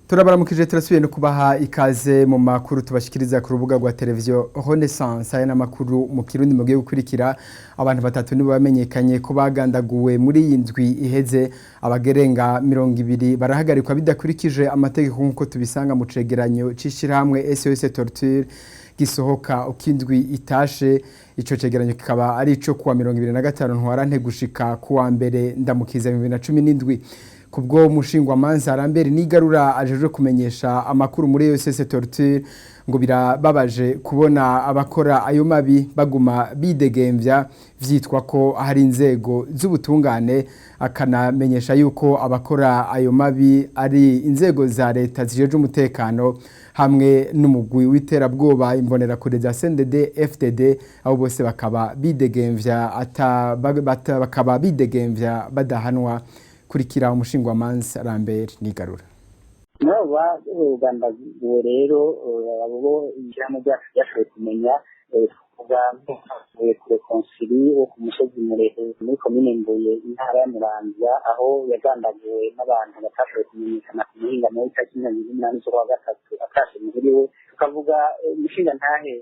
Turabaramukije turasubiye no kubaha ikaze mu makuru tubashikiriza ku rubuga rwa televiziyo Renaissance aya namakuru mu Kirundi mugiye gukurikira abantu batatu nibo bamenyekanye ko bagandaguwe muri iyi ndwi iheze abagerenga 200 barahagarikwa bidakurikije amategeko nkuko tubisanga mu cegeranyo cishirahamwe SOS Torture gisohoka ukindwi itashe ico cegeranyo kikaba ari ico kuwa 2025 ntwarante gushika kuwa mbere ndamukiza 2017 kubwo mushingwamanza Arambere Nigarura ajeje kumenyesha amakuru muri SOS Torture ngo birababaje kubona abakora ayo mabi baguma bidegemvya vyitwa ko hari inzego z'ubutungane akanamenyesha yuko abakora ayo mabi ari inzego za leta zijeje umutekano hamwe n'umugwi w'iterabwoba imbonera kure za CNDD FDD abo bose bakaba bidegemvya badahanwa kurikira umushingwamanza Arambere Nigarura. Naba ugandaguwe rero abo ijambo ryashoboye kumenya kuvuga kure konsili wo ku musozi murehe muri komine Mbuye intara ya Muramvya aho yagandaguwe n'abantu batashoboye kumenyekana ku muhinga muri tariki 28 z'ukwa gatatu atashe muhiriwe tukavuga umushinga ntahe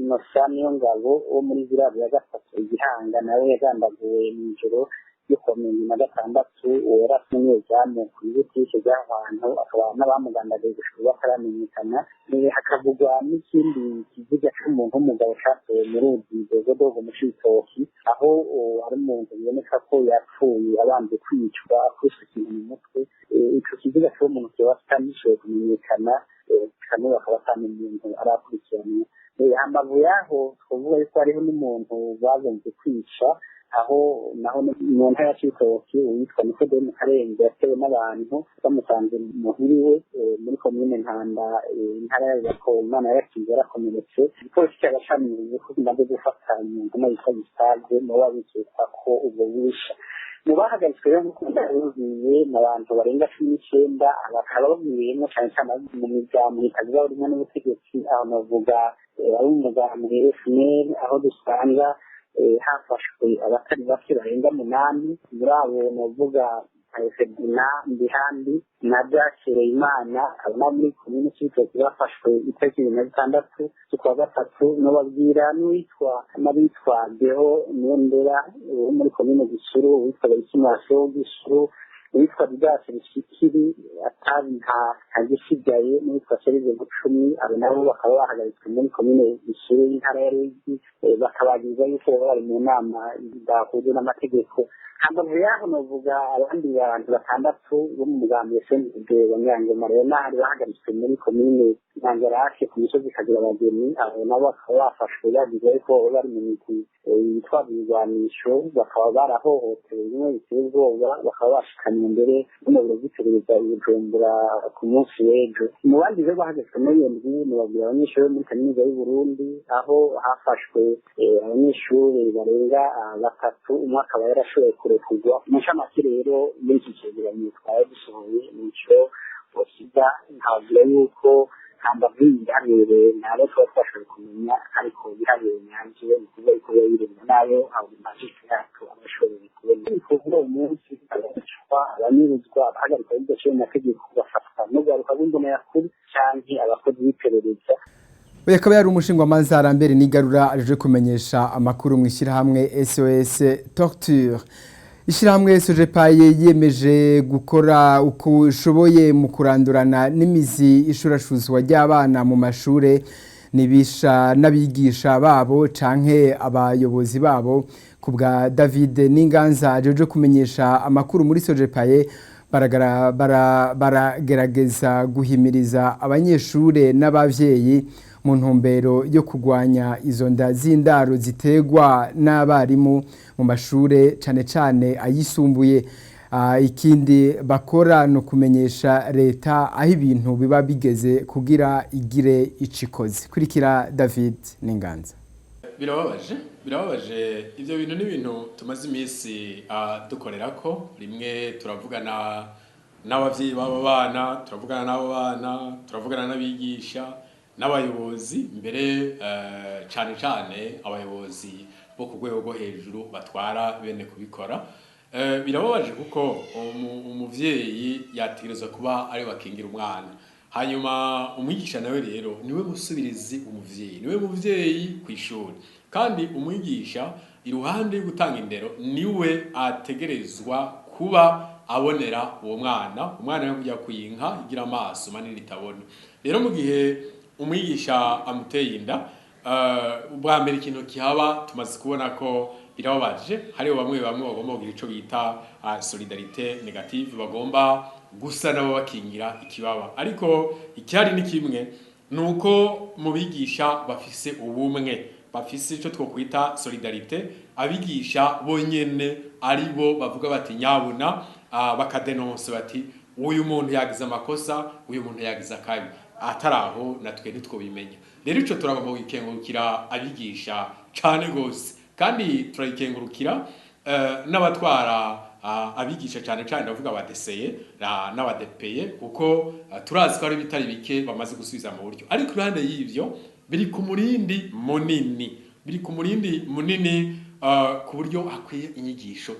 Innocent Niyongabo wo muri Zirabu ya gatatu Igihanga nawe yagandaguwe mw'ijoro yo komini na gatandatu warasumye cyane kwibutse cy'abantu akaba n'abamugandagaye gushobora bataramenyekana hakavugwa n'ikindi kivuga cy'umuntu umugabo cyatoye muri udidogo mu Cibitoki aho ari umuntu yemeka ko yapfuye abanje kwicwa akusukira mu mutwe ico kivuga cyo umuntu cyabastamishwe kumenyekana kandi bakaba umuntu arakurikirana hambavu yaho twavuga yuko hariho n'umuntu bazonze kwica aho naho mu ntara ya Cibitoki witwa Nikodemu Karenga yatewe n'abantu bamusanze muhiriwe muri komine Ntanda intara ya Komana yakize yarakomeretse ipolisi cyabashamiriye ko ndabe gufatanya umuntu yitwa Gustave mu babikeka ko ubwo busha mu bahagaritswe rero gukunda yuzuye n'abantu barenga 19 abakaba babwiyemo cyane cyane mu migambi itagira urimo n'ubutegetsi aho navuga ari umugambi FNL aho dusanga hafashwe abatari bake barenga 8 muri abo navuga Fedina Mbihandi na Jakire Imana abana muri komine Cibitoki bafashwe itariki 26 z'ukwa gatatu no babwira n'uwitwa n'abitwa Deho Nendera wo muri komine Gisuru witwa Bayisimasho Gisuru witwa Didasi Bishikiri atanka hagisigaye n'uwitwa Serize Gucumi abo nabo bakaba bahagaritswe muri komine Gisuru y'intara ya Ruyigi bakabagiza yuko bari mu nama idahuje n'amategeko hambavu yaho novuga abandi bantu batandatu bo mu mugambi SNDD banyange Marena bahagaritswe muri komine Nyangarake ku misozi kagira abageni abo nabo bakaba bafashwe bagize ko bari mu miti yitwa bigwanisho bakaba barahohotewe bimwe biteye ubwoba bakaba bashikanye imbere no biro gutereza Bujumbura ku munsi w'ejo mu bandi rero bahagaritswe muri iyo ndwi babwira abanyeshuri muri kaminuza y'u Burundi aho hafashwe abanyeshuri barenga batatu umwaka akaba yarashoboye kurekurwa mu nshamake rero muri iki cegeranyo twaye dusohoye nico bosiga ntabwo yuko hamba bw'indarere nabo twafashe kumenya ariko bihaye nyanje kuvuga ko yabirenga nayo abo magistrat abashobora kubona kuvuga umunsi abashwa abanyuruzwa bahagarika ibyo n'amategeko bafatwa no garuka bindone yakuri canke abakozi b'iperereza Oya akaba yari umushingwamanza Arambere Nigarura aje kumenyesha amakuru mw'ishirahamwe SOS Torture. Ishirahamwe Sojepaye yiyemeje gukora uko ushoboye mu kurandurana n'imizi ishurashuzwa ry'abana mu mashure nibisha n'abigisha babo canke abayobozi babo kubwa David Ninganza aje kumenyesha amakuru muri Sojepaye baragerageza guhimiriza abanyeshure n'abavyeyi mu ntumbero yo kugwanya izo nda z'indaro zitegwa n'abarimu mu mashure cane cane ayisumbuye ikindi bakora no kumenyesha leta aho ibintu biba bigeze kugira igire icikoze kurikira David Ninganza. Birababaje ivyo bintu n'ibintu tumaze imisi dukorerako rimwe turavugana n'abavyeyi b'abo bana turavugana n'abo bana turavugana n'abigisha n'abayobozi mbere cane cane abayobozi bo ku rwego rwo hejuru batwara bene kubikora birababaje kuko umuvyeyi yategerezwa kuba ari wakingira umwana, hanyuma umwigisha nawe rero niwe musubirizi umuvyeyi, niwe muvyeyi kw'ishuri, kandi umwigisha iruhande yo gutanga indero niwe ategerezwa kuba abonera uwo umwana yo kujya kuyinka igira amaso manini itabona. Rero mu gihe umwigisha amuteye inda, ubwa mbere ikintu kihaba tumaze kubona ko birababaje, hariho bamwe bagomba kugira ico bita solidarite negative, bagomba gusa nabo bakingira ikibaba, ariko icyari ni kimwe, nuko mu bigisha bafise ubumwe, bafise ico twokwita solidarite, abigisha bonyene aribo bavuga bati nyabuna, bakadenonse bati uyu muntu yagize amakosa, uyu muntu yagize akabi, ataraho natwe ntitwobimenya. Rero ico turagomba gukengurukira abigisha cane gose, kandi turayikengurukira n'abatwara abigisha cane ndavuga abadeseye n'abadepeye, kuko turazi ko ari bitari bike bamaze gusubiza mu buryo, ariko iruhande y'ivyo biri ku murindi munini ku buryo hakwiye inyigisho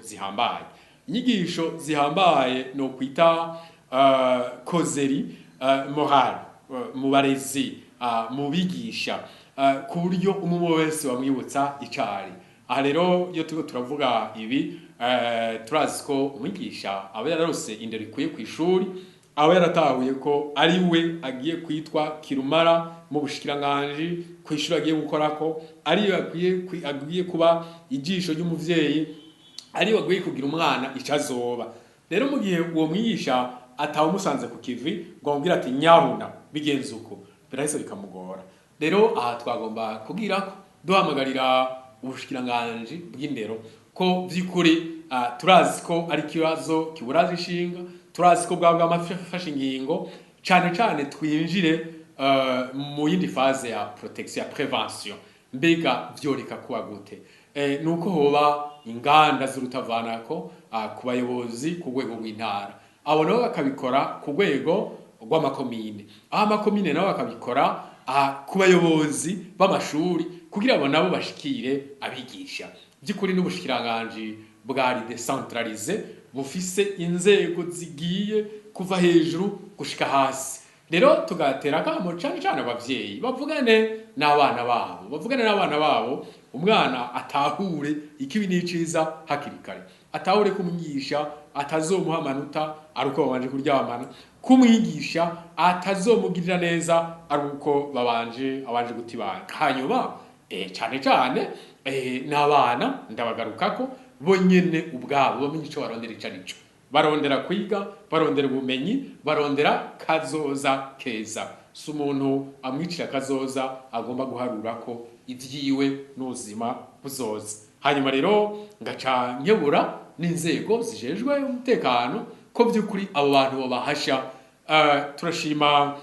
zihambaye no kwita kozeri morale mu barezi, mu bigisha, ku buryo umwe wese wamwibutsa icari. Aha rero iyo turiko turavuga ibi, turazi ko umwigisha aba yararose indero ikwiye kw'ishuri, aba yaratahuye ko ari we agiye kwitwa kirumara mu bushikiranganji kw'ishuri agiye gukorako, ari agiye kuba ijisho ry'umuvyeyi, ari we agiye kugira umwana ico azoba. Rero mu gihe uwo mwigisha atawumusanze ku kivi ngo amubwire ati nyabuna bigenze uko, birahise bikamugora. Rero aha twagomba kugira ko duhamagarira ubushikiranganji bw'indero ko vy'ukuri turazi ko ari kibazo kiburaje ishinga, turazi ko bwabwa amafasha ingingo, cane twinjire mu yindi phase ya protection ya prevention. Mbega vyoreka kuba gute? Nuko hoba inganda z'urutavanako ku bayobozi ku rwego rw'intara, abo nabo bakabikora ku rwego rw'amakomine, aho amakomine nabo bakabikora ku bayobozi b'amashuri, kugira ngo nabo bashikire abigisha. By'ukuri n'ubushikiranganji bwari decentralize, bufise inzego zigiye kuva hejuru gushika hasi. Rero tugatera akamo cane abavyeyi bavugane n'abana babo, umwana atahure ikibi n'iciza hakiri kare, atahure kumwigisha atazomuha amanota ari uko babanje kuryamana, kumwigisha atazomugirira neza ari uko abanje gutibana. Hanyuma cane n'abana ndabagarukako bonyene ubwabo bamenye ico barondera ico arico, barondera kwiga, barondera ubumenyi, barondera kazoza keza. Si umuntu amwicira kazoza agomba guharura ko ivyiwe n'ubuzima buzoza. Hanyuma rero ngaca nkebura n'inzego zijejwe umutekano ko vy'ukuri abo bantu babahasha. Turashima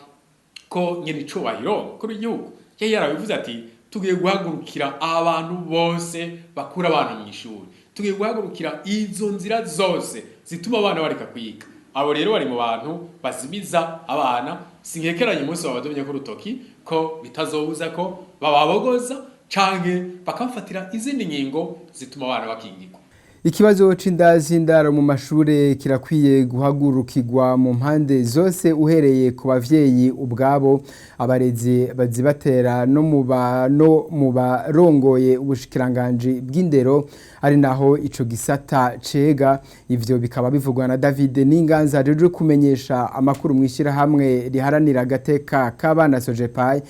ko nyene icubahiro kuri igihugu yari yarabivuze ati tugiye guhagurukira abantu bose bakura abana mu ishuri, tugiye guhagurukira izo nzira zose zituma abana bareka kwiga. Abo rero bari mu bantu bazimiza abana, sinkekeranye umunsi babadomye ku rutoki ko bitazobuza ko bababogoza canke bakafatira izindi ngingo zituma abana bakingirwa. Ikibazo c'indaro mu mashure kirakwiye guhagurukirwa mu mpande zose, uhereye ku bavyeyi ubwabo, abarezi bazibatera no mu barongoye ubushikiranganji bw'indero, ari naho ico gisata cega. Ivyo bikaba bivugwa na David Ninganza ajejwe kumenyesha amakuru mw'ishirahamwe riharanira agateka k'abana Sojepaye.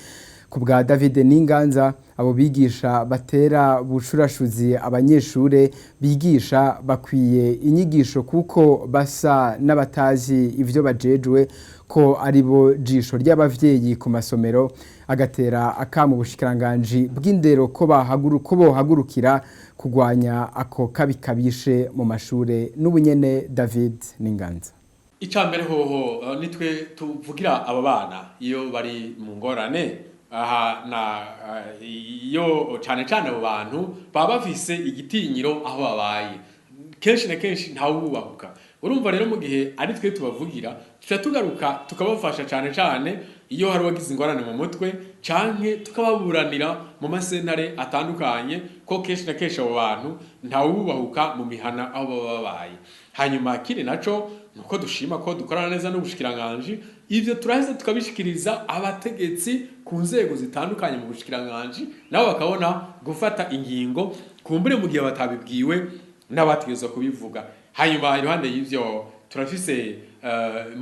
Ku bwa David Ninganza, abo bigisha batera bushurashuzi abanyeshure bigisha bakwiye inyigisho kuko basa n'abatazi ivyo bajejwe, ko ari bo jisho ry'abavyeyi ku masomero. Agatera akamu bushikiranganji bw'indero ko bohagurukira kugwanya ako kabi kabishe mu mashure. N'ubunyene David Ninganza: icambere hoho nitwe tuvugira aba bana iyo bari mu ngorane. Iyo cane abo bantu baba bafise igitinyiro aho babaye, kenshi na kenshi ntawubahuka. Urumva rero mu gihe ari twe tubavugira, tuca tugaruka tukabafasha cane iyo hari wagize ingorane mu mutwe canke tukababuranira mu masentare atandukanye ko kenshi na kenshi abo bantu ntawubahuka mu mihana aho baba babaye. Hanyuma kiri naco nuko dushima ko dukorana neza n'ubushikiranganji, ivyo turaheze tukabishikiriza abategetsi ku nzego zitandukanye mu bushikiranganji, nabo bakabona gufata ingingo kumbure mu gihe batabibwiwe n'abategezwa kubivuga. Hanyuma iruhande y'ivyo turafise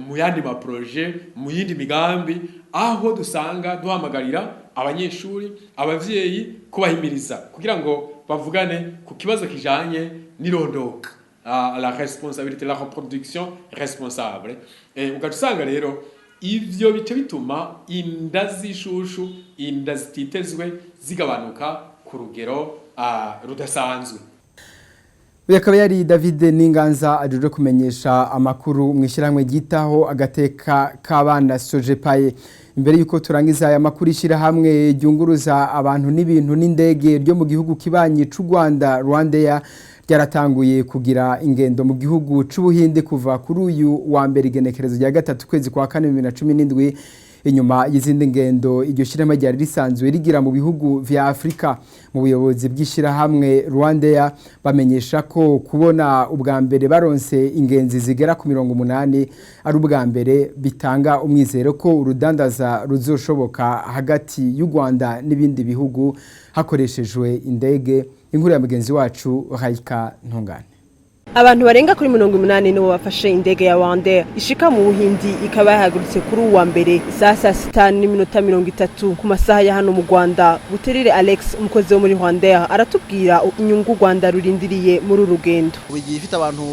mu yandi maproje, mu yindi migambi, aho dusanga duhamagarira abanyeshuri, abavyeyi kubahimiriza kugira ngo bavugane ku kibazo kijanye n'irondoka, la responsabilité, la reproduction responsable. Ugasanga rero ivyo bice bituma inda z'ishushu, inda zititezwe zigabanuka ku rugero rudasanzwe. Uyu akaba yari David Ninganza ajejwe kumenyesha amakuru mw'ishyirahamwe ryitaho agateka k'abana Sojepaye. Imbere yuko turangiza aya makuru ishyirahamwe ryunguruza abantu n'ibintu n'indege ryo mu gihugu kibanyi c'u Rwanda, Rwandair, ryaratanguye kugira ingendo mu gihugu c'Ubuhinde kuva kuri uyu wa mbere igenekerezo rya 3 kwezi kwa 4 2017, inyuma y'izindi ngendo iryo shyirahamwe ryari risanzwe rigira mu bihugu vya Afrika. Mu buyobozi bw'ishyirahamwe Rwandair bamenyesha ko kubona ubwa mbere baronse ingenzi zigera ku 80 ari ubwa mbere bitanga umwizero ko urudandaza ruzoshoboka hagati y'u Rwanda n'ibindi bihugu hakoreshejwe indege. Inkuru ya mugenzi wacu Raika Ntungane. Abantu barenga kuri 80 nibo bafashe indege ya Rwandair ishika mu Buhindi, ikaba yahagurutse kuri uwa mbere saa 6:30 ku masaha ya hano mu Rwanda. Buterere Alex, umukozi wo muri Rwandair, aratubwira inyungu Rwanda rurindiriye muri urugendo. Ugiye ifite abantu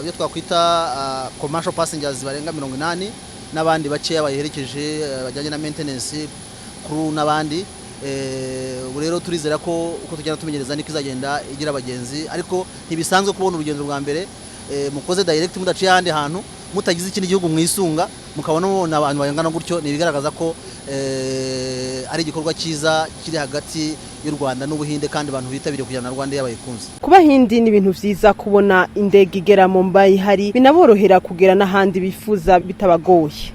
byo twakwita commercial passengers barenga 80 n'abandi bakeya bayiherekeje bajyanye na maintenance crew n'abandi. Rero turizera ko uko tugenda tumenyereza niko izagenda igira abagenzi, ariko ntibisanzwe kubona urugendo rwa mbere mukoze direct mudaciye ahandi hantu mutagize ikindi gihugu mwisunga mukabona mubona abantu bayangana gutyo, nibigaragaza ko ari igikorwa cyiza kiri hagati y'u Rwanda n'Ubuhinde kandi abantu bitabiriye kujyana na Rwanda yabayikunze. Kuba Hindi ni ibintu vyiza kubona indege igera Mumbai hari binaborohera kugera n'ahandi bifuza bitabagoye.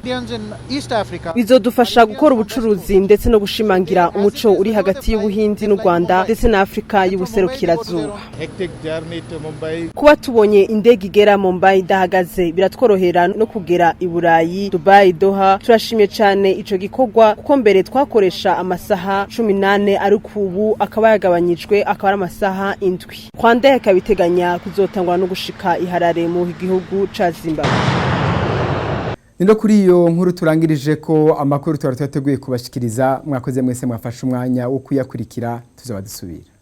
Bizodufasha gukora ubucuruzi ndetse no gushimangira umuco uri hagati y'Ubuhindi n'u Rwanda ndetse na Afrika y'ubuserukirazuba. Kuba tubonye indege igera Mumbai dahagaze biratworohera no kugera i Burayi, Dubai, Doha. Turashimye cyane ico gikorwa kuko mbere twakoresha amasaha 18 ariko ubu akaba yagabanyijwe akaba ari amasaha 7. Rwandair kabiteganya kuzotangwa no gushika iharare mu gihugu ca Zimbabwe. Nindo kuri iyo nkuru turangirije ko amakuru twarateguye kubashikiriza. Mwakoze mwese mwafashe umwanya wo kuyakurikira, tuzaba dusubira.